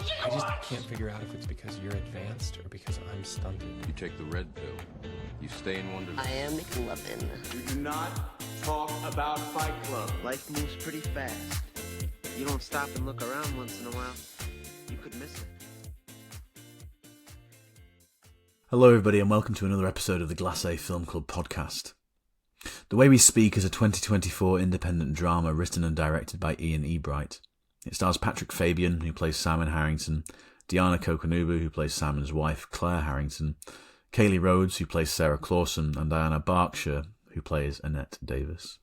I just can't figure out if it's because you're advanced or because I'm stunted. You take the red pill. You stay in Wonderland. I am McLovin. You do not talk about Fight Club. Life moves pretty fast. You don't stop and look around once in a while, you could miss it. Hello everybody and welcome to another episode of the Glacé Film Club podcast. The Way We Speak is a 2024 independent drama written and directed by Ebright. It stars Patrick Fabian, who plays Simon Harrington, Diana Coconubo, who plays Simon's wife, Claire Harrington, Kailey Rhodes, who plays Sarah Clawson, and Ayanna Berkshire, who plays Annette Davis.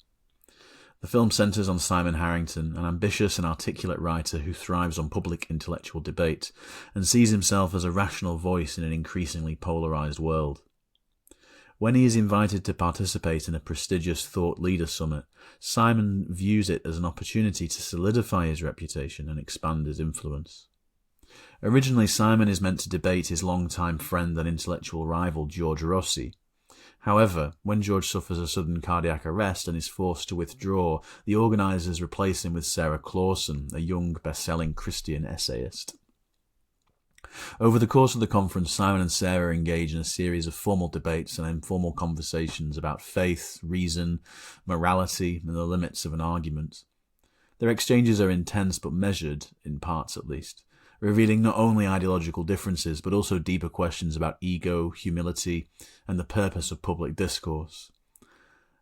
The film centres on Simon Harrington, an ambitious and articulate writer who thrives on public intellectual debate and sees himself as a rational voice in an increasingly polarised world. When he is invited to participate in a prestigious thought leader summit, Simon views it as an opportunity to solidify his reputation and expand his influence. Originally, Simon is meant to debate his longtime friend and intellectual rival George Rossi. However, when George suffers a sudden cardiac arrest and is forced to withdraw, the organisers replace him with Sarah Clawson, a young bestselling Christian essayist. Over the course of the conference, Simon and Sarah engage in a series of formal debates and informal conversations about faith, reason, morality, and the limits of an argument. Their exchanges are intense but measured, in parts at least, revealing not only ideological differences but also deeper questions about ego, humility, and the purpose of public discourse.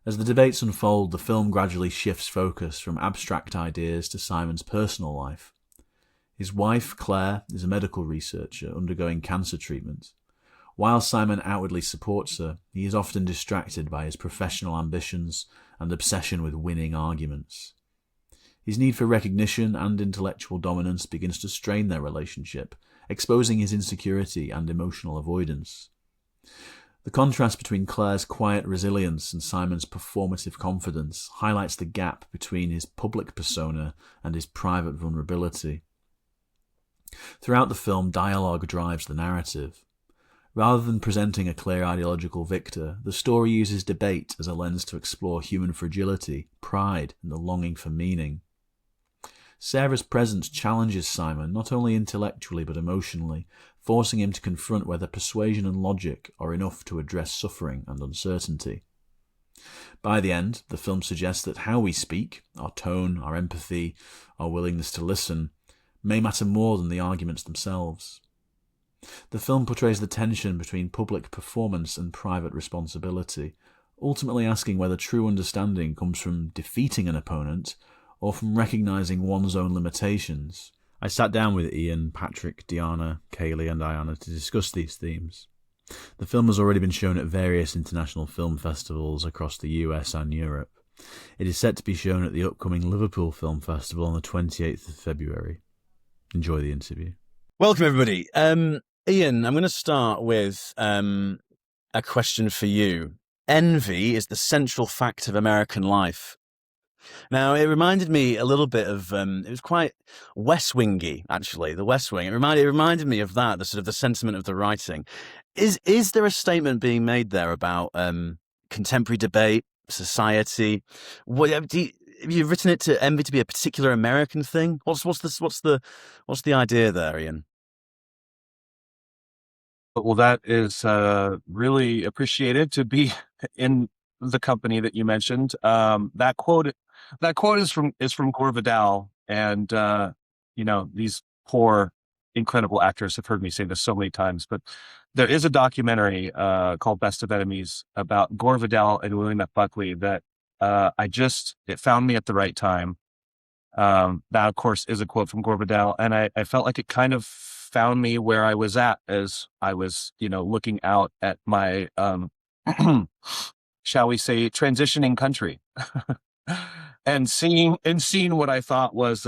As the debates unfold, the film gradually shifts focus from abstract ideas to Simon's personal life. His wife, Claire, is a medical researcher undergoing cancer treatment. While Simon outwardly supports her, he is often distracted by his professional ambitions and obsession with winning arguments. His need for recognition and intellectual dominance begins to strain their relationship, exposing his insecurity and emotional avoidance. The contrast between Claire's quiet resilience and Simon's performative confidence highlights the gap between his public persona and his private vulnerability. Throughout the film, dialogue drives the narrative. Rather than presenting a clear ideological victor, the story uses debate as a lens to explore human fragility, pride, and the longing for meaning. Sarah's presence challenges Simon not only intellectually but emotionally, forcing him to confront whether persuasion and logic are enough to address suffering and uncertainty. By the end, the film suggests that how we speak, our tone, our empathy, our willingness to listen, may matter more than the arguments themselves. The film portrays the tension between public performance and private responsibility, ultimately asking whether true understanding comes from defeating an opponent or from recognising one's own limitations. I sat down with Ian, Patrick, Diana, Kailey and Ayanna to discuss these themes. The film has already been shown at various international film festivals across the US and Europe. It is set to be shown at the upcoming Liverpool Film Festival on the 28th of February. Enjoy the interview. Welcome, everybody. Ian, I'm going to start with a question for you. Envy is the central fact of American life. Now, it reminded me a little bit of, it was quite West Wingy, actually, the West Wing. It reminded me of that, the sort of the sentiment of the writing. Is there a statement being made there about contemporary debate, society? Have you written it to envy to be a particular American thing? What's the idea there, Ian? Well, that is really appreciated to be in the company that you mentioned. That quote is from Gore Vidal, and these poor, incredible actors have heard me say this so many times. But there is a documentary called Best of Enemies about Gore Vidal and William F. Buckley that it found me at the right time. That, of course, is a quote from Gore Vidal, and I felt like it kind of found me where I was at as I was, looking out at my, shall we say, transitioning country, and seeing what I thought was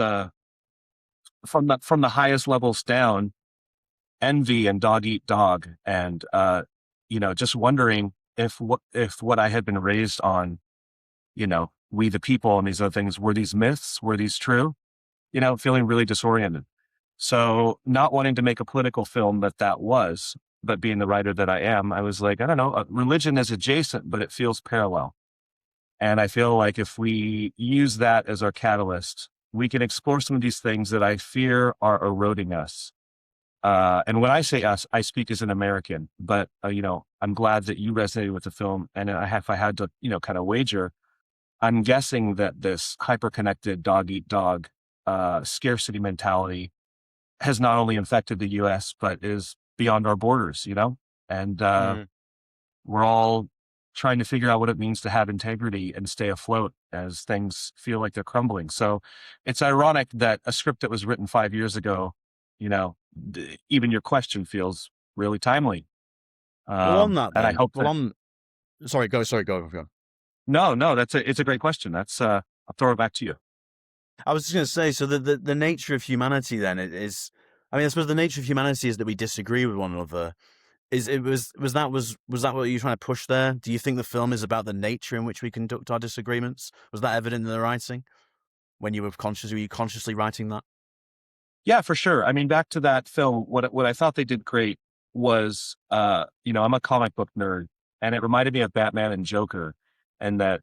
from the highest levels down, envy and dog eat dog, and just wondering if what I had been raised on, we the people and these other things, were these myths? Were these true? Feeling really disoriented. So not wanting to make a political film that was, but being the writer that I am, I was like, I don't know, religion is adjacent, but it feels parallel. And I feel like if we use that as our catalyst, we can explore some of these things that I fear are eroding us And when I say us, I speak as an American, but, I'm glad that you resonated with the film. And if I had to, kind of wager, I'm guessing that this hyper-connected dog-eat-dog scarcity mentality has not only infected the U.S., but is beyond our borders, And we're all trying to figure out what it means to have integrity and stay afloat as things feel like they're crumbling. So it's ironic that a script that was written 5 years ago, even your question feels really timely. Well, on that, and I then, hope well, that, sorry, go. no, it's a great question. I'll throw it back to you. I was just going to say, so the nature of humanity then is, I suppose the nature of humanity is that we disagree with one another. Was that what you were trying to push there? Do you think the film is about the nature in which we conduct our disagreements? Was that evident in the writing when you were you consciously writing that? Yeah, for sure. I mean, back to that film, what I thought they did great was, I'm a comic book nerd, and it reminded me of Batman and Joker, and that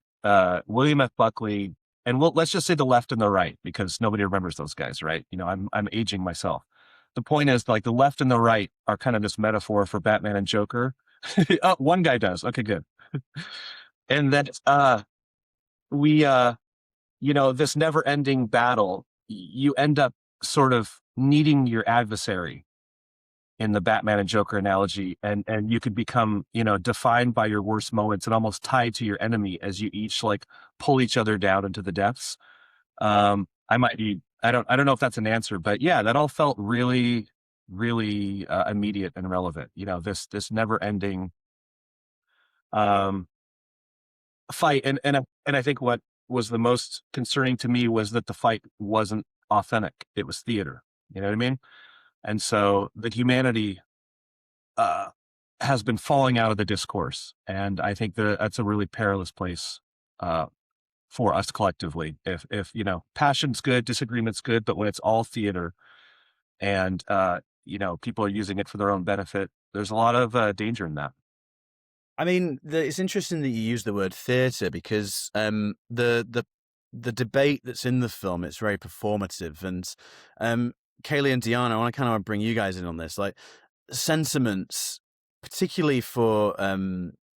William F. Buckley, and let's just say the left and the right, because nobody remembers those guys, right? I'm aging myself. The point is, like, the left and the right are kind of this metaphor for Batman and Joker. Oh, one guy does. Okay, good. And then we, this never-ending battle, you end up sort of needing your adversary in the Batman and Joker analogy, and you could become, defined by your worst moments and almost tied to your enemy as you each like pull each other down into the depths. I don't know if that's an answer, but yeah, that all felt really, really immediate and relevant. This never ending fight. And I think what was the most concerning to me was that the fight wasn't authentic. It was theater. You know what I mean? And so the humanity has been falling out of the discourse. And I think that's a really perilous place for us collectively. If passion's good, disagreement's good, but when it's all theater and, people are using it for their own benefit, there's a lot of danger in that. I mean, it's interesting that you use the word theatre because the debate that's in the film, it's very performative. And Kailey and Deanna, I want to kind of bring you guys in on this. Like, sentiments, particularly for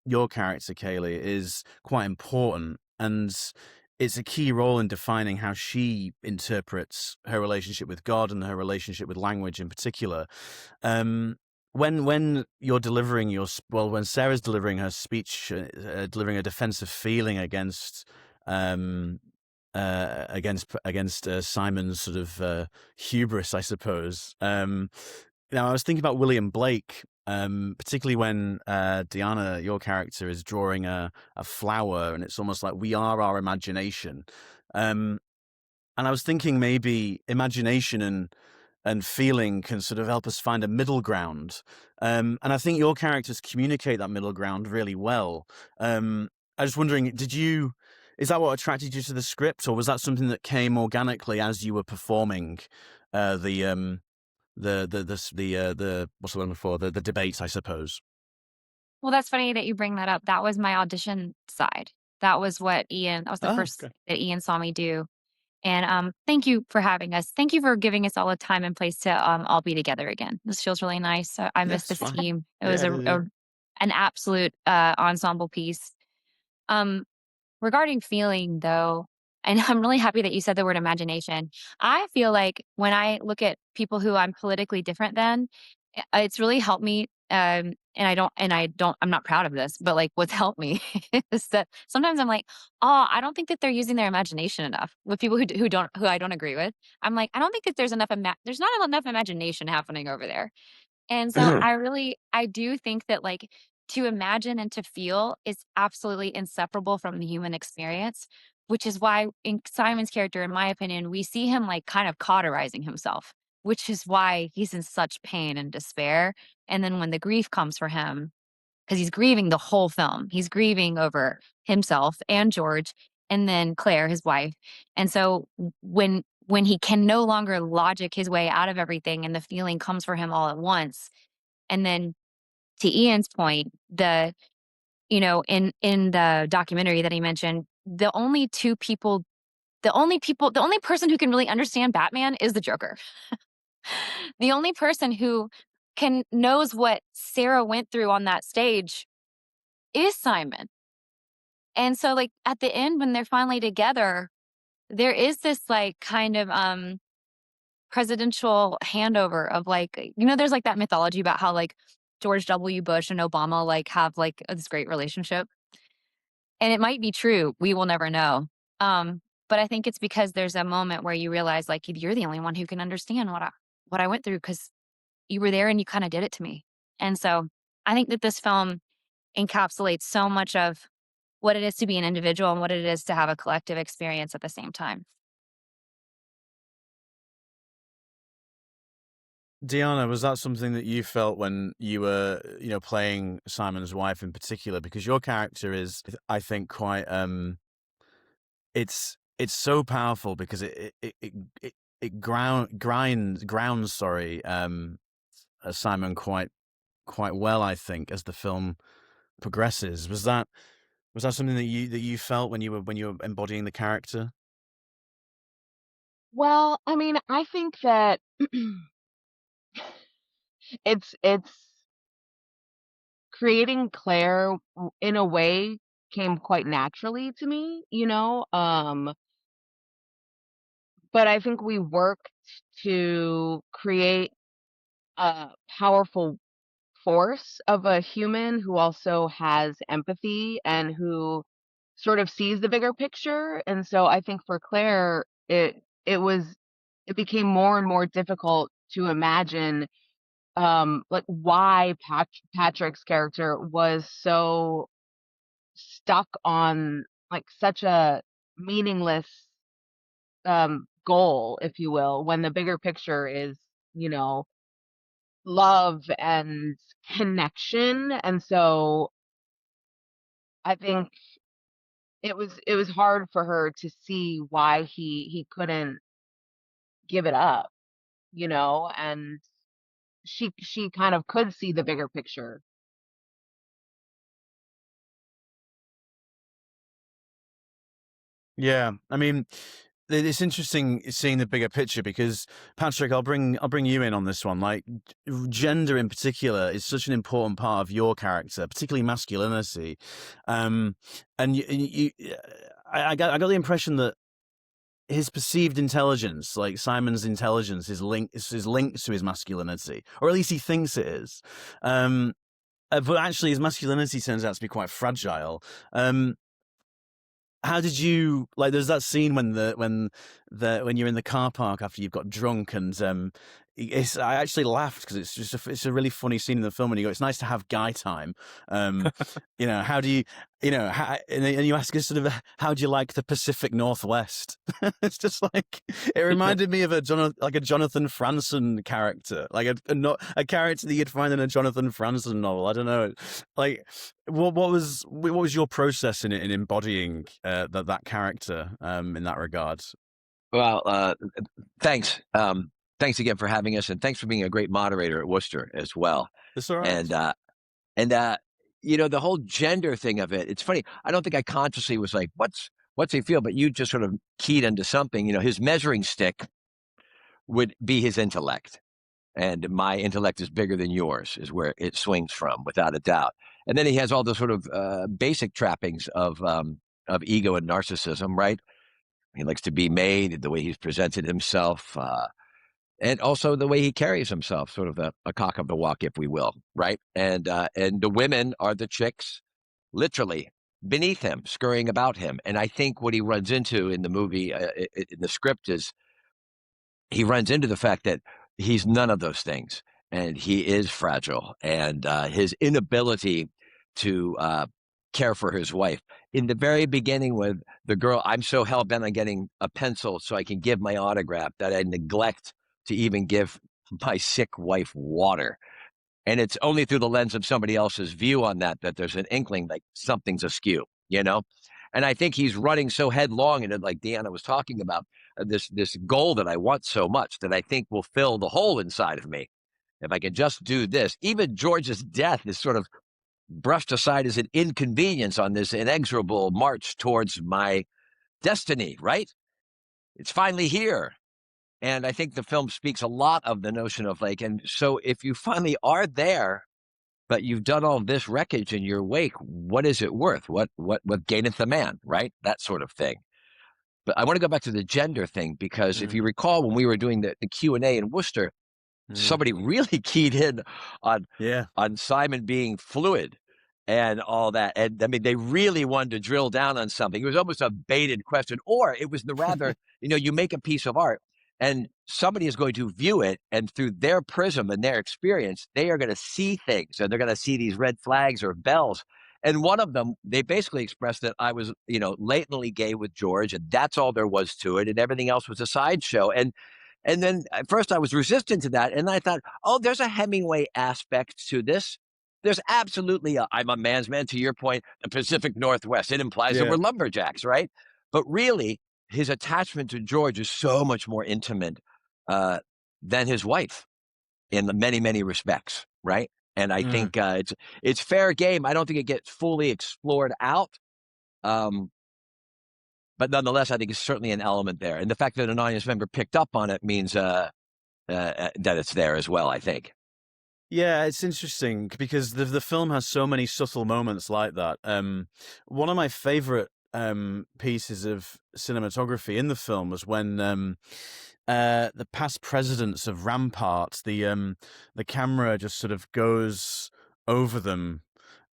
your character, Kailey, is quite important. And it's a key role in defining how she interprets her relationship with God and her relationship with language in particular. When you're delivering when Sarah's delivering her speech, delivering a defensive feeling against Simon's sort of hubris, I suppose. Now, I was thinking about William Blake, particularly when Deanna, your character, is drawing a flower, and it's almost like we are our imagination. And I was thinking maybe imagination and feeling can sort of help us find a middle ground. And I think your characters communicate that middle ground really well. I was wondering, is that what attracted you to the script, or was that something that came organically as you were performing the what's the one before the debates, I suppose? Well, that's funny that you bring that up. That was my audition side. That was what that was the first okay. that Ian saw me do. And thank you for having us. Thank you for giving us all a time and place to all be together again. This feels really nice. I miss this fine. team. It was Yeah. an absolute ensemble piece. Regarding feeling, though, and I'm really happy that you said the word imagination. I feel like when I look at people who I'm politically different than, it's really helped me. And I'm not proud of this, but like what's helped me is that sometimes I'm like, oh, I don't think that they're using their imagination enough with people who I don't agree with. I'm like, I don't think that there's there's not enough imagination happening over there. And so I do think that like to imagine and to feel is absolutely inseparable from the human experience, which is why in Simon's character, in my opinion, we see him like kind of cauterizing himself, which is why he's in such pain and despair. And then when the grief comes for him, because he's grieving the whole film, he's grieving over himself and George and then Claire, his wife. And so when he can no longer logic his way out of everything and the feeling comes for him all at once. And then to Ian's point, in the documentary that he mentioned, the only person who can really understand Batman is the Joker. The only person who knows what Sarah went through on that stage is Simon. And so like at the end, when they're finally together, there is this like kind of presidential handover of like, there's like that mythology about how like George W. Bush and Obama like have like this great relationship. And it might be true. We will never know. But I think it's because there's a moment where you realize like you're the only one who can understand what I went through because you were there and you kind of did it to me. And so I think that this film encapsulates so much of what it is to be an individual and what it is to have a collective experience at the same time. Deanna, was that something that you felt when you were, playing Simon's wife in particular? Because your character is, I think, quite. It's so powerful because it grounds Simon quite well, I think, as the film progresses. Was that something that you felt when you were embodying the character? Well, I mean, I think that it's creating Claire in a way came quite naturally to me, but I think we worked to create a powerful force of a human who also has empathy and who sort of sees the bigger picture. And so I think for Claire, it became more and more difficult to imagine like why Patrick's character was so stuck on like such a meaningless goal, if you will, when the bigger picture is, love and connection. And so I think it was hard for her to see why he couldn't give it up, and she kind of could see the bigger picture. Yeah, I mean, it's interesting seeing the bigger picture because Patrick, I'll bring you in on this one. Like, gender in particular is such an important part of your character, particularly masculinity. And I got the impression that his perceived intelligence, like Simon's intelligence, is linked to his masculinity, or at least he thinks it is. But actually, his masculinity turns out to be quite fragile. How did you like? There's that scene when you're in the car park after you've got drunk, and I actually laughed because it's a really funny scene in the film. And you go, it's nice to have guy time. How do you, and you ask us sort of, how do you like the Pacific Northwest? It's just like it reminded me of a Jonathan Franzen character, like a character that you'd find in a Jonathan Franzen novel. I don't know, like. What was your process in embodying that character in that regard? Well, thanks. Thanks again for having us, and thanks for being a great moderator at Worcester as well. That's all right. And the whole gender thing of it. It's funny. I don't think I consciously was like, what's he feel? But you just sort of keyed into something. His measuring stick would be his intellect. And my intellect is bigger than yours, is where it swings from, without a doubt. And then he has all the sort of basic trappings of ego and narcissism, right? He likes to be made, the way he's presented himself, and also the way he carries himself, sort of a cock of the walk, if we will, right? And the women are the chicks, literally, beneath him, scurrying about him. And I think what he runs into in the movie, in the script, is he runs into the fact that he's none of those things, and he is fragile, and his inability to care for his wife. In the very beginning with the girl, I'm so hell-bent on getting a pencil so I can give my autograph that I neglect to even give my sick wife water. And it's only through the lens of somebody else's view on that there's an inkling like something's askew, And I think he's running so headlong in it, like Deanna was talking about, this goal that I want so much that I think will fill the hole inside of me. If I could just do this. Even George's death is sort of brushed aside as an inconvenience on this inexorable march towards my destiny, right? It's finally here. And I think the film speaks a lot of the notion of like, and so if you finally are there, but you've done all this wreckage in your wake, what is it worth? What gaineth the man, right? That sort of thing. But I want to go back to the gender thing, because if you recall, when we were doing the Q&A in Worcester, somebody really keyed in on Simon being fluid and all that. And I mean, they really wanted to drill down on something. It was almost a baited question, or it was the rather, you make a piece of art and somebody is going to view it, and through their prism and their experience, they are going to see things, and they're going to see these red flags or bells. And one of them, they basically expressed that I was, latently gay with George, and that's all there was to it, and everything else was a sideshow. And then at first I was resistant to that, and I thought, oh, there's a Hemingway aspect to this. There's absolutely I'm a man's man, to your point, the Pacific Northwest. It implies that we're lumberjacks, right? But really, his attachment to George is so much more intimate than his wife in many, many respects, right? And I think it's fair game. I don't think it gets fully explored out. But nonetheless, I think it's certainly an element there. And the fact that an audience member picked up on it means that it's there as well, I think. Yeah, it's interesting because the film has so many subtle moments like that. One of my favorite pieces of cinematography in the film was when the past presidents of Rampart, the camera just sort of goes over them,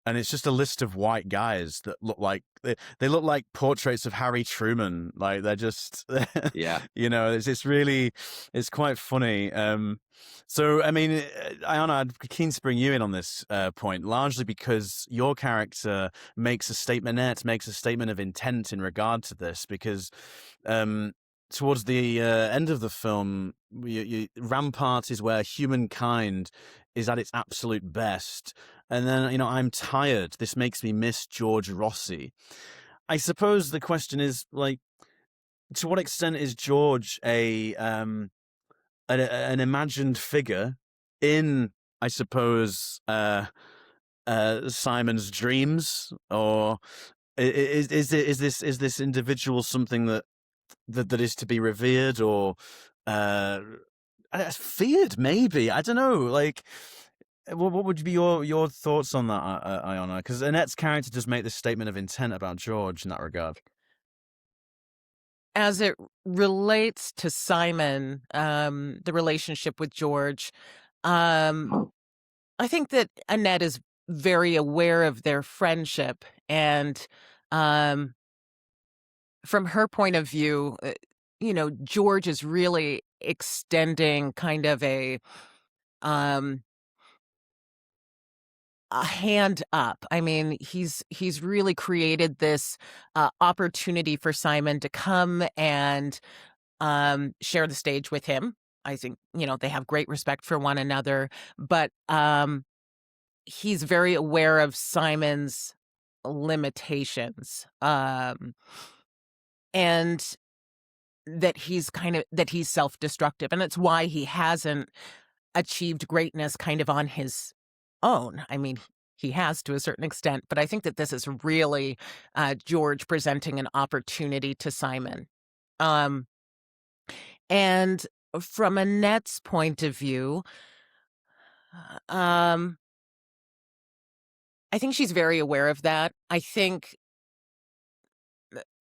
and it's just a list of white guys that look like they look like portraits of Harry Truman. Like they're just it's quite funny. So I mean, Ayanna, I'd be keen to bring you in on this point, largely because your character makes a statement of intent in regard to this, because towards the end of the film, Rampart is where humankind is at its absolute best. And then, I'm tired. This makes me miss George Rossi. I suppose the question is, like, to what extent is George an imagined figure in, I suppose, Simon's dreams, or is this individual something that is to be revered or feared? Maybe, I don't know. Like, what would be your thoughts on that, Ayanna? Because Annette's character does make this statement of intent about George in that regard. As it relates to Simon, the relationship with George, I think that Annette is very aware of their friendship, and from her point of view, George is really extending kind of a hand up. I mean, he's really created this opportunity for Simon to come and share the stage with him. I think, they have great respect for one another, but he's very aware of Simon's limitations, and that he's self-destructive, and it's why he hasn't achieved greatness kind of on his own. I mean, he has to a certain extent, but I think that this is really George presenting an opportunity to Simon. And from Annette's point of view, I think she's very aware of that. I think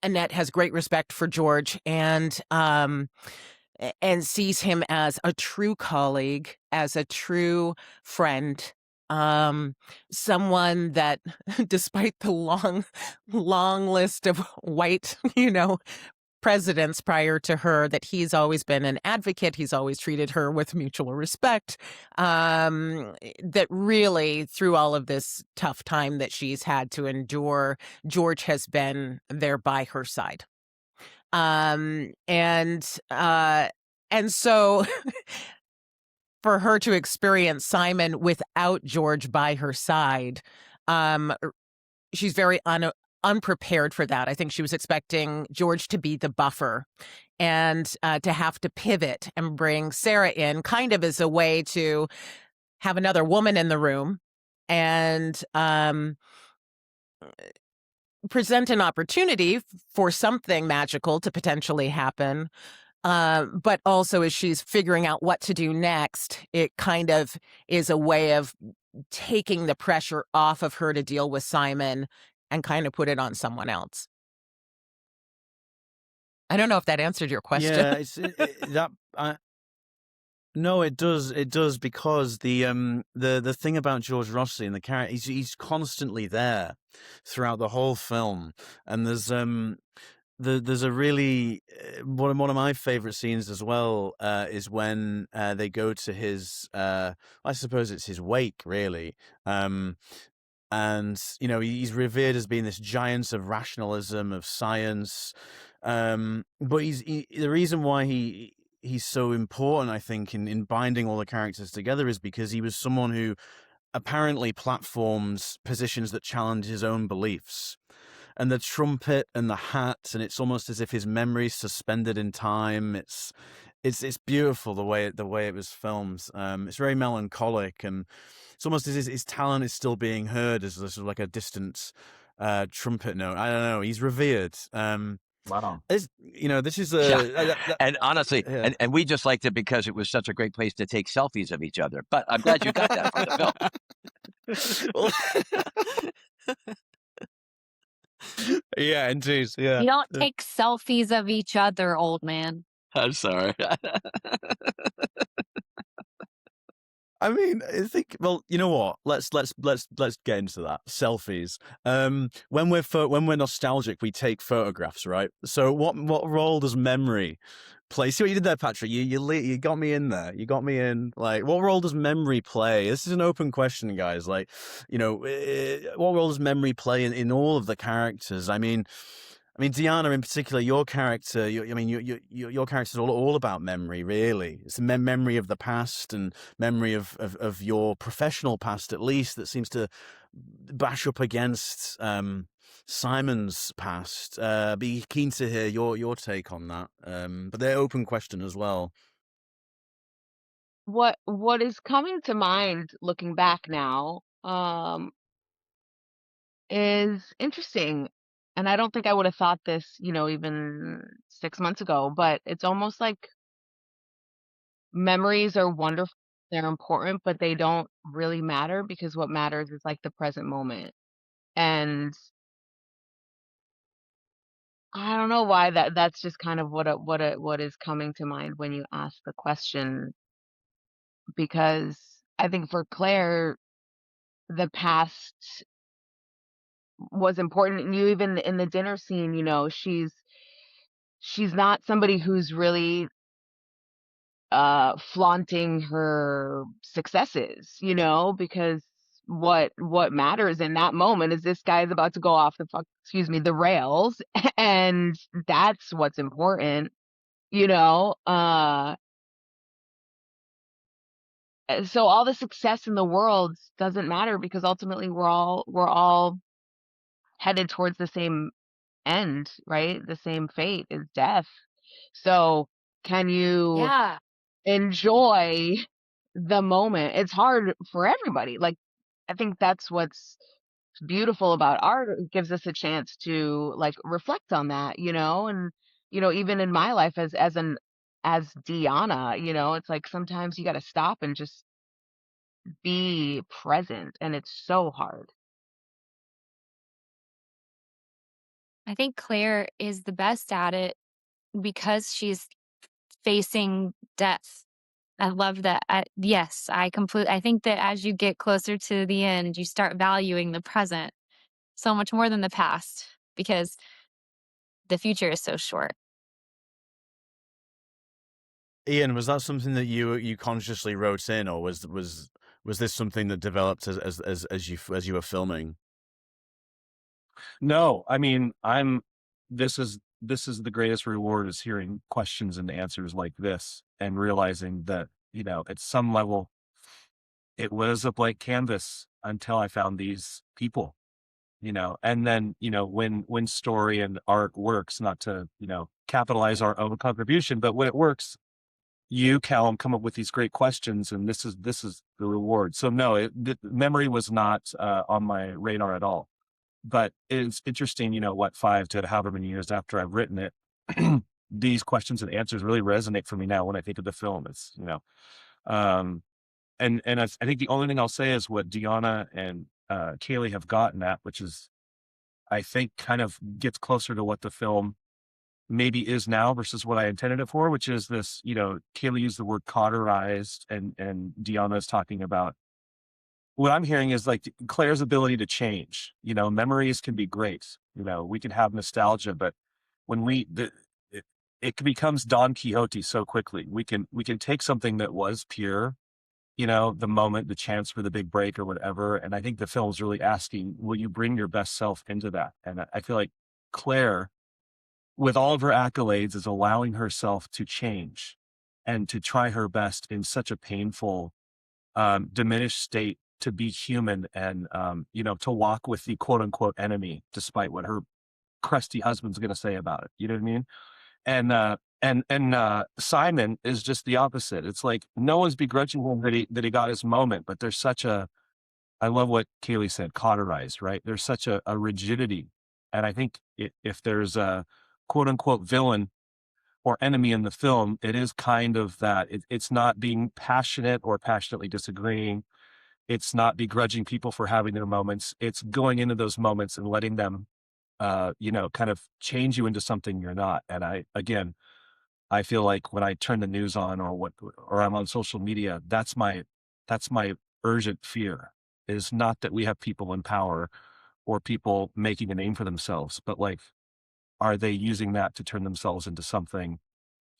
Annette has great respect for George and sees him as a true colleague, as a true friend, someone that, despite the long list of white, presidents prior to her, that he's always been an advocate. He's always treated her with mutual respect. That really, through all of this tough time that she's had to endure, George has been there by her side. And so for her to experience Simon without George by her side, she's very unprepared for that. I think she was expecting George to be the buffer and to have to pivot and bring Sarah in kind of as a way to have another woman in the room and present an opportunity for something magical to potentially happen. But also as she's figuring out what to do next, it kind of is a way of taking the pressure off of her to deal with Simon and kind of put it on someone else. I don't know if that answered your question. Yeah, no, it does. It does, because the thing about George Rossi and the character, he's constantly there throughout the whole film, and there's a really one of my favorite scenes as well is when they go to his I suppose it's his wake, really. And he's revered as being this giant of rationalism, of science, but the reason why he's so important, I think, in binding all the characters together is because he was someone who apparently platforms positions that challenge his own beliefs. And the trumpet and the hat, and it's almost as if his memory's suspended in time. It's beautiful the way it was filmed. It's very melancholic, and it's almost as if his talent is still being heard as sort of like a distant trumpet note. I don't know. He's revered. Wow. This is and honestly, and we just liked it because it was such a great place to take selfies of each other. But I'm glad you got that for the film. Yeah, indeed. Yeah. You don't take selfies of each other, old man. I'm sorry. I mean, I think. Well, you know what? Let's get into that. Selfies. When we're nostalgic, we take photographs, right? So, what role does memory play? See what you did there, Patrick. You got me in there. You got me in. Like, what role does memory play? This is an open question, guys. Like, what role does memory play in all of the characters? I mean, Deanna in particular, your character. Your character is all about memory. Really, it's the memory of the past and memory of your professional past, at least, that seems to bash up against Simon's past. Be keen to hear your take on that. But they're open question as well. What is coming to mind looking back now is interesting. And I don't think I would have thought this, even 6 months ago, but it's almost like memories are wonderful. They're important, but they don't really matter, because what matters is like the present moment. And I don't know why that's just kind of what is coming to mind when you ask the question, because I think for Claire, the past was important. And you, even in the dinner scene, she's not somebody who's really flaunting her successes, because what matters in that moment is this guy is about to go off the rails, and that's what's important. So all the success in the world doesn't matter, because ultimately we're all headed towards the same end, right? The same fate is death. So can you enjoy the moment? It's hard for everybody. Like, I think that's what's beautiful about art. It gives us a chance to like reflect on that, and even in my life as Deanna, it's like sometimes you got to stop and just be present, and it's so hard. I think Claire is the best at it because she's facing death. I love that. Yes, I think that as you get closer to the end, you start valuing the present so much more than the past, because the future is so short. Ian, was that something that you consciously wrote in, or was this something that developed as you were filming? No, I mean, this is the greatest reward, is hearing questions and answers like this, and realizing that, at some level it was a blank canvas until I found these people, and then, when story and art works, not to, capitalize our own contribution, but when it works, you, Callum, come up with these great questions, and this is the reward. So no, memory was not on my radar at all. But it's interesting, 5 to however many years after I've written it, these questions and answers really resonate for me now when I think of the film. It's, and I think the only thing I'll say is what Deanna and Kailey have gotten at, which is, I think, kind of gets closer to what the film maybe is now versus what I intended it for, which is this, Kailey used the word cauterized, and Deanna is talking about, what I'm hearing is like Claire's ability to change. Memories can be great. We can have nostalgia, but when it becomes Don Quixote so quickly. We can take something that was pure, the moment, the chance for the big break or whatever. And I think the film's really asking, will you bring your best self into that? And I feel like Claire, with all of her accolades, is allowing herself to change and to try her best in such a painful, diminished state, to be human and, to walk with the quote unquote enemy, despite what her crusty husband's going to say about it. You know what I mean? And Simon is just the opposite. It's like, no one's begrudging him that he got his moment, but there's such a, I love what Kailey said, cauterized, right? There's such a rigidity. And I think if there's a quote unquote villain or enemy in the film, it is kind of that. It's not being passionate or passionately disagreeing. It's not begrudging people for having their moments. It's going into those moments and letting them, kind of change you into something you're not. And I feel like when I turn the news on or I'm on social media, that's my urgent fear, is not that we have people in power or people making a name for themselves, but like, are they using that to turn themselves into something,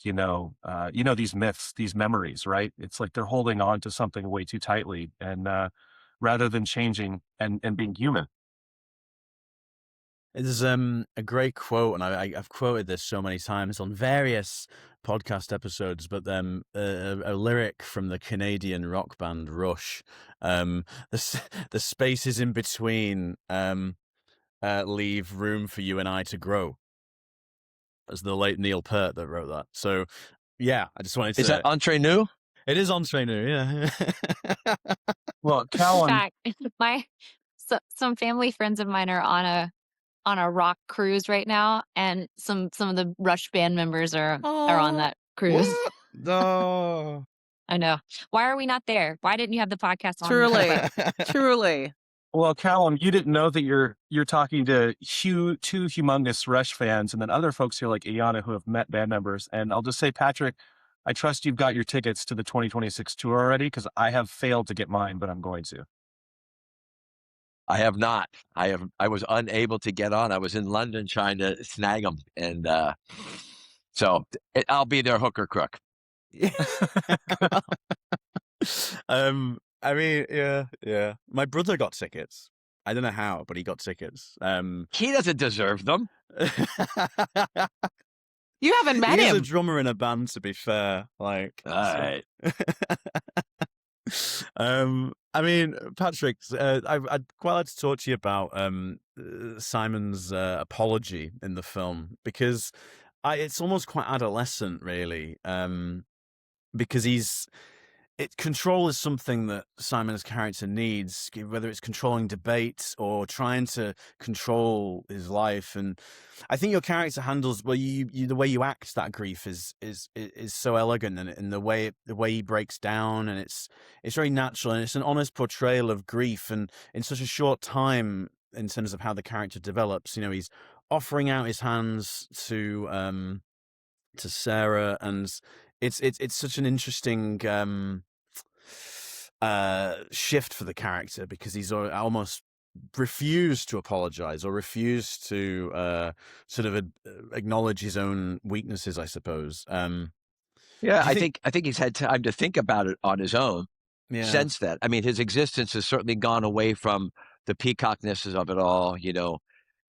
these myths, these memories, right? It's like they're holding on to something way too tightly, and rather than changing and being human. There's a great quote, and I've quoted this so many times on various podcast episodes, but a lyric from the Canadian rock band Rush. The spaces in between leave room for you and I to grow. That's the late Neil Peart that wrote that. So, yeah, I just wanted to... Is that Entre Nous? It is Entre Nous, yeah. Well, Callum... In fact, some family friends of mine are on a rock cruise right now, and some of the Rush band members are on that cruise. No. I know. Why are we not there? Why didn't you have the podcast on? Truly. Well, Callum, you didn't know that you're talking to two humongous Rush fans, and then other folks here like Ayanna who have met band members. And I'll just say, Patrick, I trust you've got your tickets to the 2026 tour already, because I have failed to get mine, but I'm going to. I have not. I was unable to get on. I was in London trying to snag them, and so I'll be their hook or crook. I mean, yeah. My brother got tickets. I don't know how, but he got tickets. He doesn't deserve them. You haven't met him. He's a drummer in a band, to be fair. Like, all right. I mean, Patrick, I'd quite like to talk to you about Simon's apology in the film, because it's almost quite adolescent, really, because control is something that Simon's character needs, whether it's controlling debate or trying to control his life. And I think your character handles, well, the way you act that grief is so elegant, and the way he breaks down, and it's very natural, and it's an honest portrayal of grief, and in such a short time in terms of how the character develops. He's offering out his hands to Sarah, and it's such an interesting shift for the character, because he's almost refused to apologize, or refused to sort of acknowledge his own weaknesses, I suppose. Yeah, I think he's had time to think about it on his own. Yeah. Since that, I mean, his existence has certainly gone away from the peacocknesses of it all.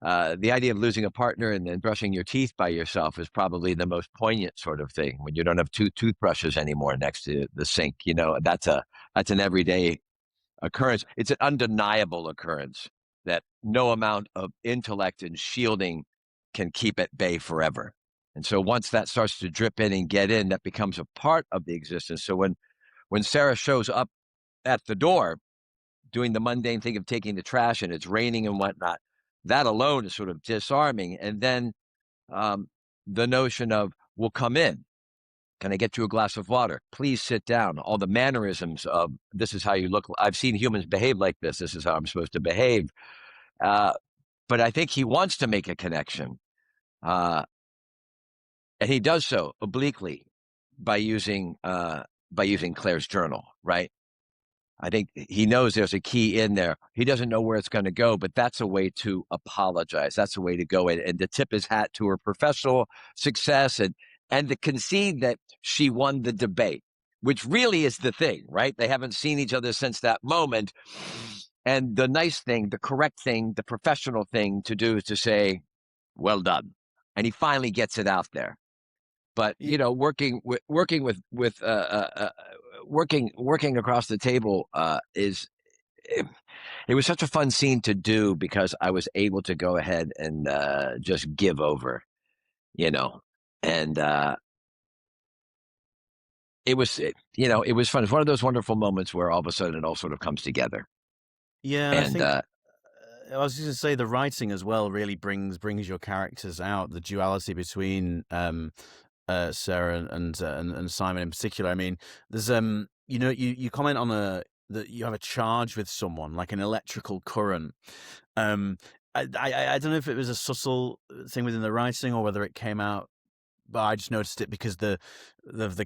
The idea of losing a partner and then brushing your teeth by yourself is probably the most poignant sort of thing, when you don't have two toothbrushes anymore next to the sink. That's an everyday occurrence. It's an undeniable occurrence that no amount of intellect and shielding can keep at bay forever. And so once that starts to drip in and get in, that becomes a part of the existence. So when Sarah shows up at the door doing the mundane thing of taking the trash, and it's raining and whatnot, that alone is sort of disarming. And then the notion of will come in. Can I get you a glass of water? Please sit down. All the mannerisms of this is how you look. I've seen humans behave like this. This is how I'm supposed to behave. But I think he wants to make a connection. And he does so obliquely by using Claire's journal, right? I think he knows there's a key in there. He doesn't know where it's going to go, but that's a way to apologize. That's a way to go in and to tip his hat to her professional success and to concede that she won the debate, which really is the thing, right? They haven't seen each other since that moment. And the nice thing, the correct thing, the professional thing to do is to say, well done. And he finally gets it out there. But, working across the table it was such a fun scene to do because I was able to go ahead and just give over, and it was fun. It's one of those wonderful moments where all of a sudden it all sort of comes together. Yeah, and I think I was just going to say the writing as well really brings your characters out. The duality between Sarah and Simon in particular. I mean, there's you comment on that you have a charge with someone like an electrical current. I don't know if it was a subtle thing within the writing or whether it came out, but I just noticed it because the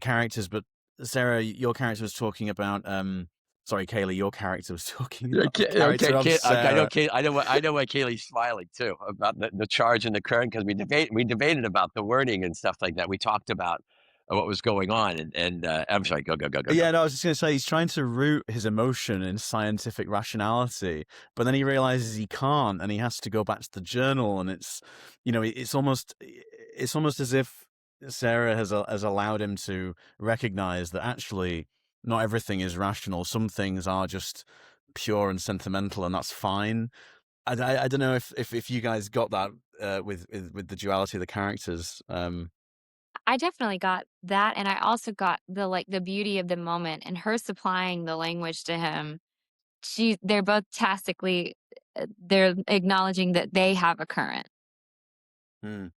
characters. But Sarah, your character was talking about. Sorry, Kailey, your character was talking about the character of Sarah. I know why Kailey's smiling too about the charge and the current, because we debated about the wording and stuff like that. We talked about what was going on, and I'm sorry, go. Yeah, no, I was just going to say he's trying to root his emotion in scientific rationality, but then he realizes he can't, and he has to go back to the journal, and it's almost as if Sarah has allowed him to recognize that actually not everything is rational. Some things are just pure and sentimental, and that's fine. I don't know if you guys got that with the duality of the characters. I definitely got that, and I also got the beauty of the moment and her supplying the language to him. They're both tacitly they're acknowledging that they have a current. And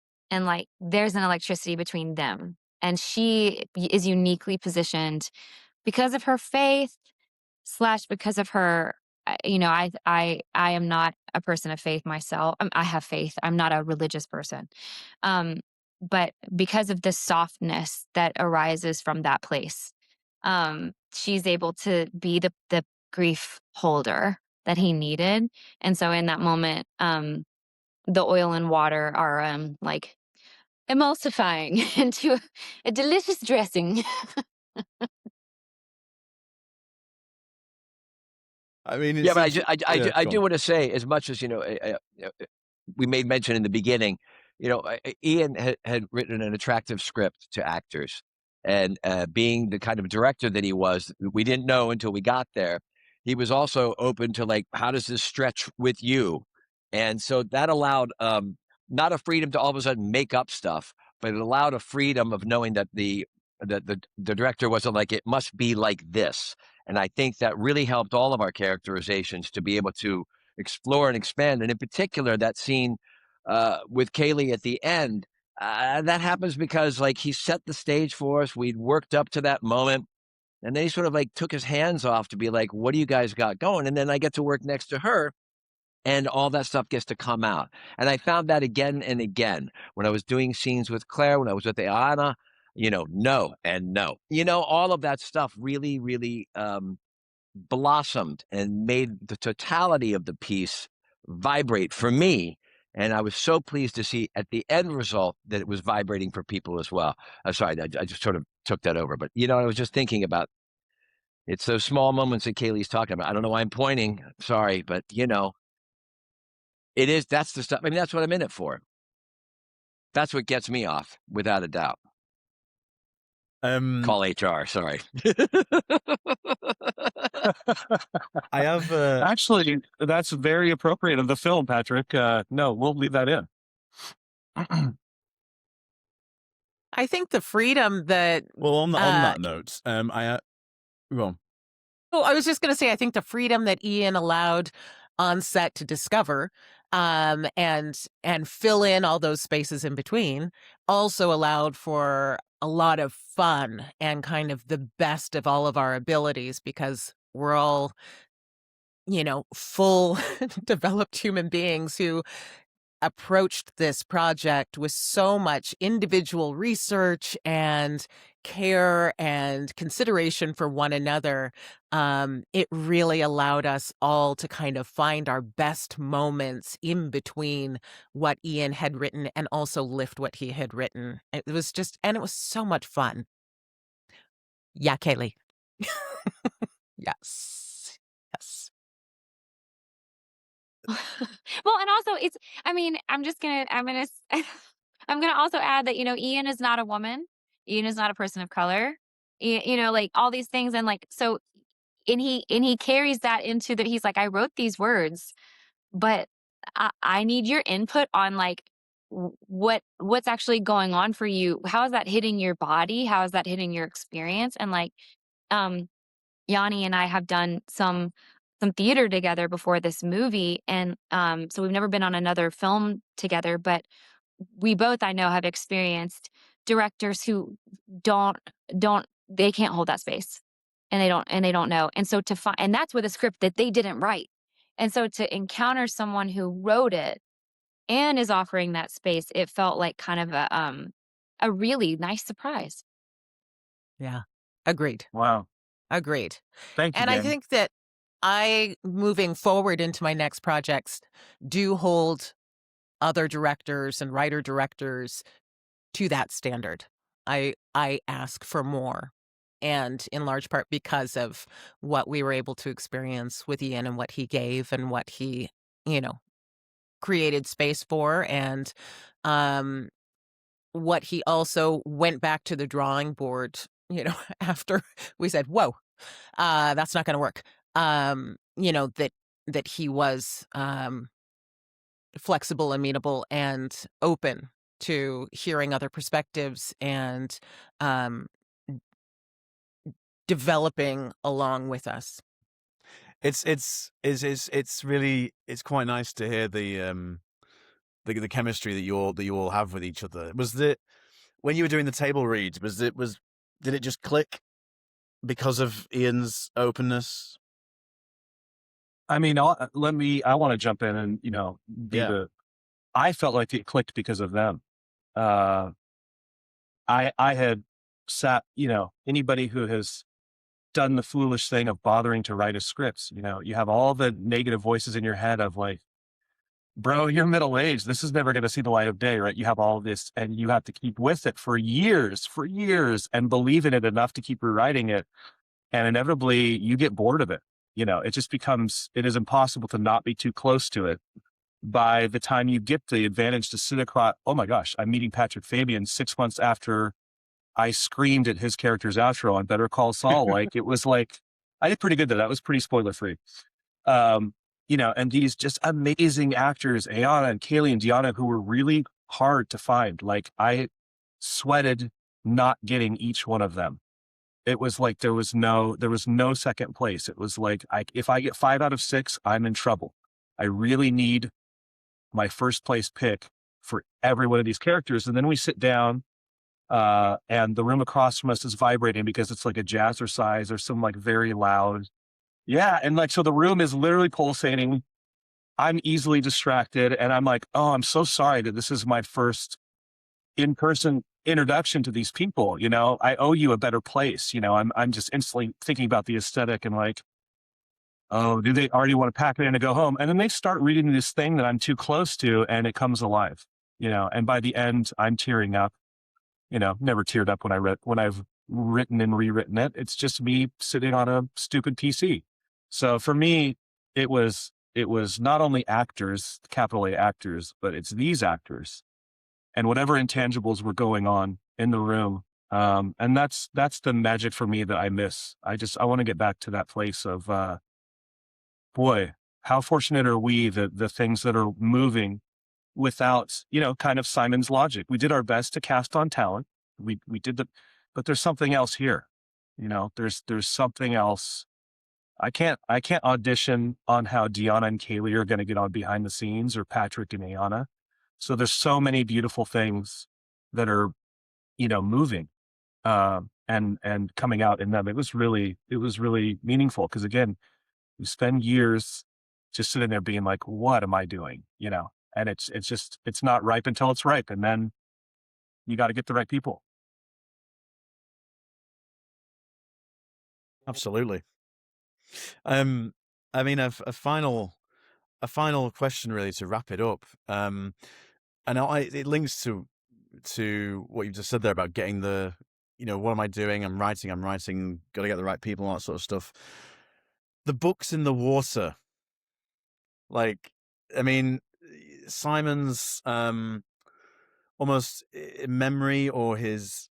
there's an electricity between them, and she is uniquely positioned because of her faith / because of her. I am not a person of faith myself. I have faith. I'm not a religious person. But because of the softness that arises from that place, she's able to be the grief holder that he needed. And so in that moment, the oil and water are emulsifying into a delicious dressing. I mean, yeah, but I do want to say, as much as we made mention in the beginning, Ian had written an attractive script to actors, and being the kind of director that he was, we didn't know until we got there. He was also open to how does this stretch with you, and so that allowed not a freedom to all of a sudden make up stuff, but it allowed a freedom of knowing that the director wasn't like, it must be like this. And I think that really helped all of our characterizations to be able to explore and expand. And in particular, that scene with Kailey at the end, that happens because he set the stage for us. We'd worked up to that moment. And then he sort of took his hands off to be like, what do you guys got going? And then I get to work next to her, and all that stuff gets to come out. And I found that again and again when I was doing scenes with Claire, when I was with Ayanna. No and no. All of that stuff really, really blossomed and made the totality of the piece vibrate for me. And I was so pleased to see at the end result that it was vibrating for people as well. Sorry, I just sort of took that over. But, I was just thinking about, it's those small moments that Kailey's talking about. I don't know why I'm pointing. Sorry, but, that's the stuff. I mean, that's what I'm in it for. That's what gets me off, without a doubt. Call HR. Sorry. I have actually, that's very appropriate of the film, Patrick. No, we'll leave that in. I think the freedom that on that note, go on. Well, I was just going to say, I think the freedom that Ian allowed on set to discover and fill in all those spaces in between, also allowed for a lot of fun and kind of the best of all of our abilities, because we're all, full developed human beings who approached this project with so much individual research and care and consideration for one another. It really allowed us all to kind of find our best moments in between what Ian had written and also lift what he had written. It was so much fun. Yeah, Kailey. Yes. Yes. Well, and also I'm gonna also add that, Ian is not a woman. Ian is not a person of color. Like all these things. And like, so, and he carries that into that. He's like, I wrote these words, but I need your input on like what's actually going on for you. How is that hitting your body? How is that hitting your experience? And like, Yanni and I have done some theater together before this movie, and so we've never been on another film together, but we both, I know, have experienced directors who don't they can't hold that space, and they don't know. And so to find, and that's with a script that they didn't write. And so to encounter someone who wrote it and is offering that space, it felt like kind of a really nice surprise. Yeah. Agreed. Wow. Agreed. Thank you, And I Dan. think that moving forward into my next projects, do hold other directors and writer directors to that standard. I ask for more, and in large part because of what we were able to experience with Ian and what he gave and what he, created space for, and what he also went back to the drawing board, after we said, whoa, that's not going to work. That he was flexible, amenable, and open to hearing other perspectives and developing along with us. It's quite nice to hear the chemistry that you all have with each other. When you were doing the table reads, did it just click because of Ian's openness? I mean, I want to jump in and, I felt like it clicked because of them. I had sat, anybody who has done the foolish thing of bothering to write a script, you have all the negative voices in your head of like, bro, you're middle-aged. This is never going to see the light of day, right? You have all this and you have to keep with it for years and believe in it enough to keep rewriting it. And inevitably you get bored of it. It is impossible to not be too close to it. By the time you get the advantage to sit across, oh my gosh, I'm meeting Patrick Fabian 6 months after I screamed at his character's outro on Better Call Saul. Like, it was like, I did pretty good that was pretty spoiler free. And these just amazing actors, Ayanna and Kailey and Deanna, who were really hard to find. Like, I sweated not getting each one of them. It was like there was no second place. It was like, if I get 5 out of 6, I'm in trouble. I really need my first place pick for every one of these characters. And then we sit down, and the room across from us is vibrating because it's like a jazzercise or some like very loud. Yeah. And like, so the room is literally pulsating. I'm easily distracted. And I'm like, oh, I'm so sorry that this is my first in-person introduction to these people. I owe you a better place. I'm just instantly thinking about the aesthetic and like, oh, do they already want to pack it in and go home? And then they start reading this thing that I'm too close to, and it comes alive, and by the end I'm tearing up, never teared up when I've written and rewritten it. It's just me sitting on a stupid PC. So for me, it was not only actors, capital A actors, but it's these actors and whatever intangibles were going on in the room. And that's the magic for me that I miss. I want to get back to that place of, boy, how fortunate are we that the things that are moving without, kind of Simon's logic. We did our best to cast on talent. We did but there's something else here. There's something else I can't audition on how Deanna and Kailey are going to get on behind the scenes, or Patrick and Ayanna. So there's so many beautiful things that are, moving, and coming out in them. It was really meaningful, because again, you spend years just sitting there being like, what am I doing? And it's not ripe until it's ripe. And then you got to get the right people. Absolutely. I mean, a final question really to wrap it up. And it links to what you just said there about getting the, what am I doing? I'm writing, got to get the right people, all that sort of stuff. The books in the water, like, I mean, Simon's almost memory, or his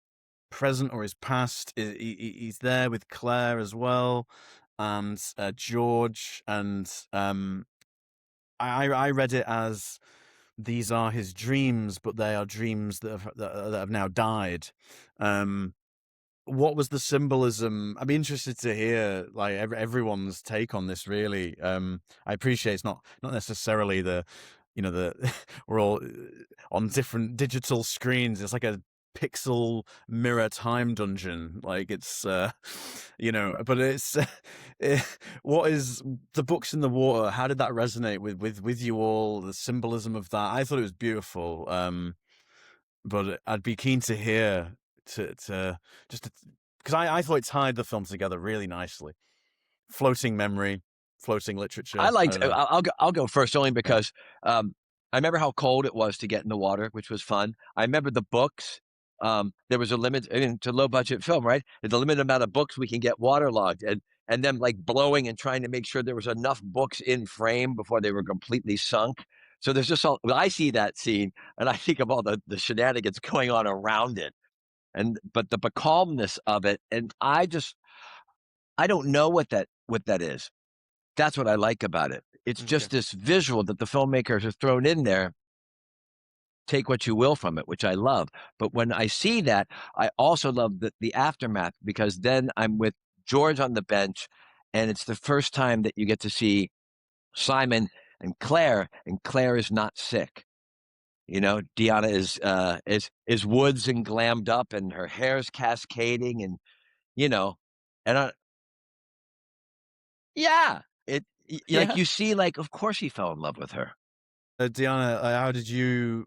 present or his past, he's there with Claire as well, and George, and I read it as these are his dreams, but they are dreams that have now died. What was the symbolism? I'd be interested to hear like everyone's take on this. Really, I appreciate it's not necessarily the we're all on different digital screens. It's like a pixel mirror time dungeon. Like it's but it's what is the books in the water? How did that resonate with you all? The symbolism of that, I thought it was beautiful. But I'd be keen to hear because I thought it tied the film together really nicely. Floating memory, floating literature. I'll go first, only because I remember how cold it was to get in the water, which was fun. I remember the books. There was a limit. I mean, it's a low budget film, right? There's a limited amount of books we can get waterlogged, and them like blowing and trying to make sure there was enough books in frame before they were completely sunk. So there's just I see that scene and I think of all the shenanigans going on around it, but the calmness of it, and I don't know what that is. That's what I like about it. It's just this visual that the filmmakers have thrown in there. Take what you will from it, which I love. But when I see that, I also love the aftermath, because then I'm with George on the bench, and it's the first time that you get to see Simon and Claire is not sick. Deanna is woods and glammed up, and her hair's cascading, and and like you see, like, of course he fell in love with her. Deanna, how did your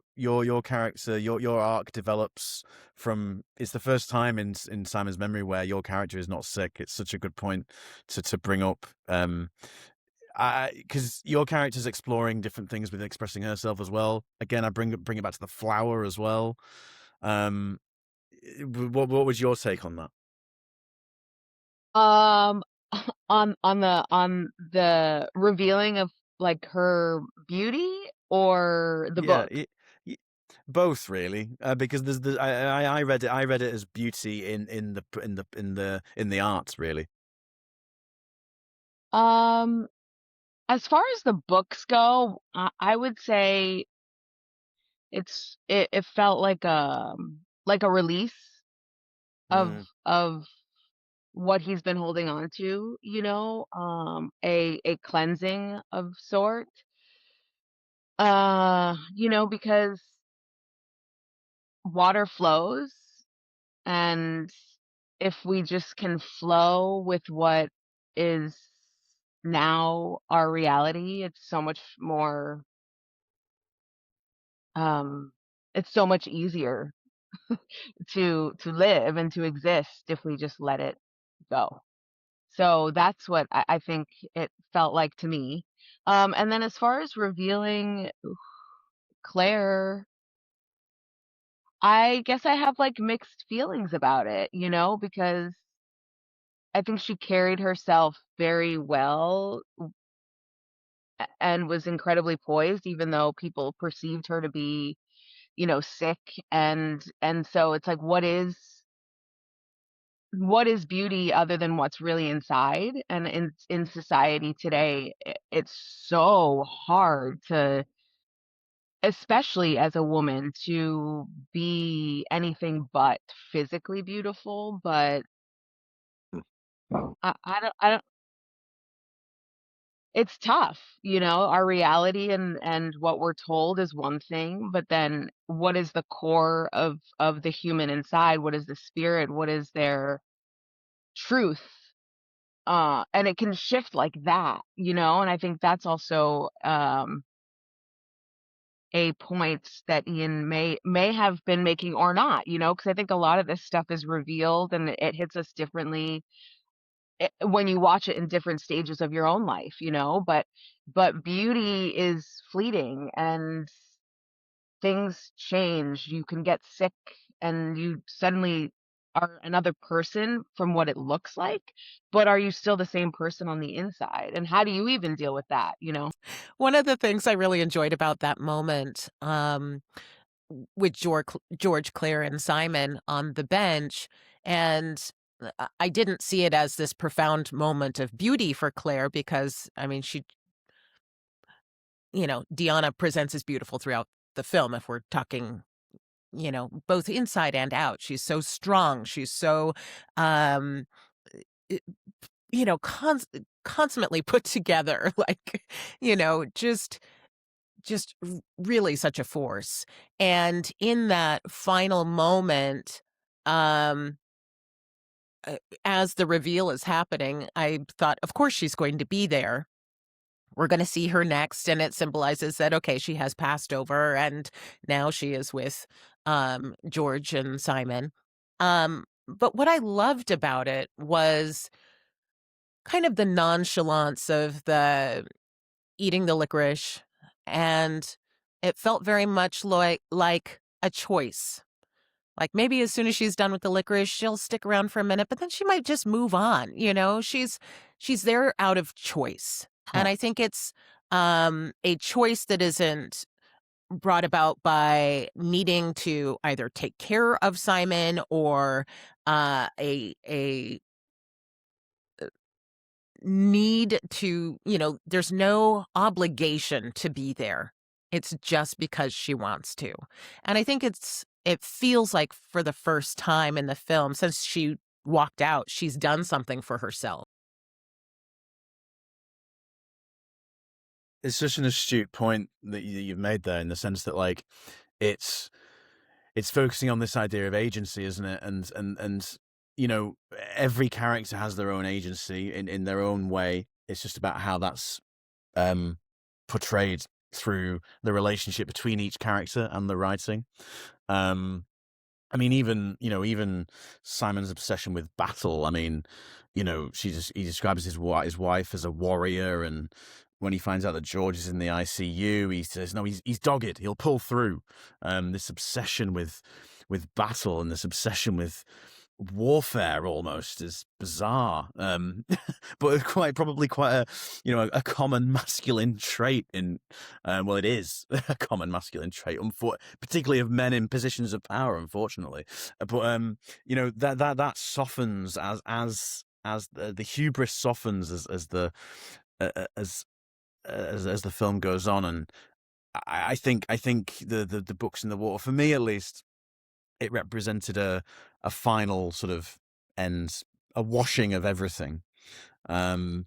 character, your arc develops from? It's the first time in Simon's memory where your character is not sick. It's such a good point to bring up, because your character's exploring different things with expressing herself as well. Again, I bring it back to the flower as well. What was your take on that? On the revealing of like her beauty, or the book? Both really, because there's I read it as beauty in the arts, really. As far as the books go, I would say it felt like a release of what he's been holding on to, a cleansing of sort. Because water flows, and if we just can flow with what is now our reality, it's so much more, it's so much easier to live and to exist if we just let it go. So that's what I think it felt like to me. And then as far as revealing Claire, I guess I have like mixed feelings about it, because I think she carried herself very well and was incredibly poised, even though people perceived her to be, sick. And so it's like, what is beauty other than what's really inside? And in society today, it's so hard to, especially as a woman, to be anything but physically beautiful. But I don't it's tough, our reality and what we're told is one thing, but then what is the core of the human inside? What is the spirit? What is their truth? And it can shift like that, and I think that's also a point that Ian may have been making or not, because I think a lot of this stuff is revealed and it hits us differently when you watch it in different stages of your own life, but beauty is fleeting and things change. You can get sick and you suddenly are another person from what it looks like, but are you still the same person on the inside? And how do you even deal with that, One of the things I really enjoyed about that moment, with George, Claire, and Simon on the bench, and I didn't see it as this profound moment of beauty for Claire because, I mean, she, Deanna presents as beautiful throughout the film if we're talking, both inside and out. She's so strong. She's so, um, consummately put together, like, just really such a force. And in that final moment, um, as the reveal is happening, I thought, of course she's going to be there. We're going to see her next, and it symbolizes that, okay, she has passed over, and now she is with George and Simon. But what I loved about it was kind of the nonchalance of the eating the licorice, and it felt very much like a choice. Like maybe as soon as she's done with the licorice, she'll stick around for a minute, but then she might just move on. She's there out of choice. And I think it's a choice that isn't brought about by needing to either take care of Simon or a need to, there's no obligation to be there. It's just because she wants to. And I think it feels like for the first time in the film, since she walked out, she's done something for herself. It's such an astute point that you've made there, in the sense that, like, it's focusing on this idea of agency, isn't it? And every character has their own agency in their own way. It's just about how that's portrayed through the relationship between each character and the writing. I mean, even Simon's obsession with battle. I mean, he describes his wife as a warrior, and when he finds out that George is in the ICU, he says, no, he's dogged. He'll pull through. This obsession with battle and this obsession with warfare almost is bizarre, but probably quite a common masculine trait in it is a common masculine trait, particularly of men in positions of power, unfortunately. But that softens as the hubris softens as the film goes on. And I think the books in the water, for me at least, it represented a final sort of end, a washing of everything. And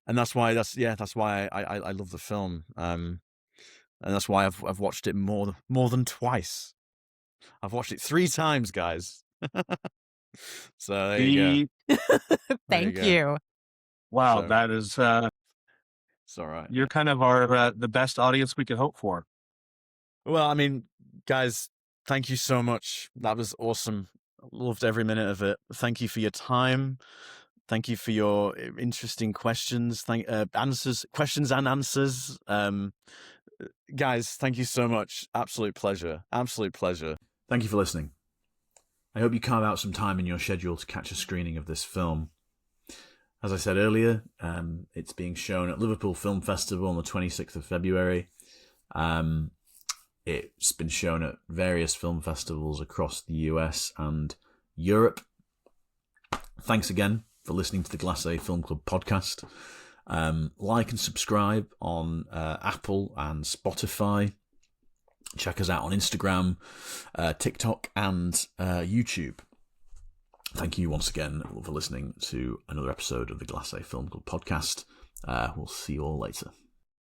that's why I love the film. And that's why I've watched it more than twice. I've watched it 3 times, guys. So there you go. Thank you. Wow, So, that is it's all right. You're kind of our the best audience we could hope for. Well, I mean, guys, thank you so much. That was awesome. Loved every minute of it. Thank you for your time. Thank you for your interesting questions. Questions and answers. Guys, thank you so much. Absolute pleasure. Absolute pleasure. Thank you for listening. I hope you carve out some time in your schedule to catch a screening of this film. As I said earlier, it's being shown at Liverpool Film Festival on the 26th of February. It's been shown at various film festivals across the US and Europe. Thanks again for listening to the Glacé Film Club podcast. Like and subscribe on Apple and Spotify. Check us out on Instagram, TikTok, and YouTube. Thank you once again for listening to another episode of the Glacé Film Club podcast. We'll see you all later.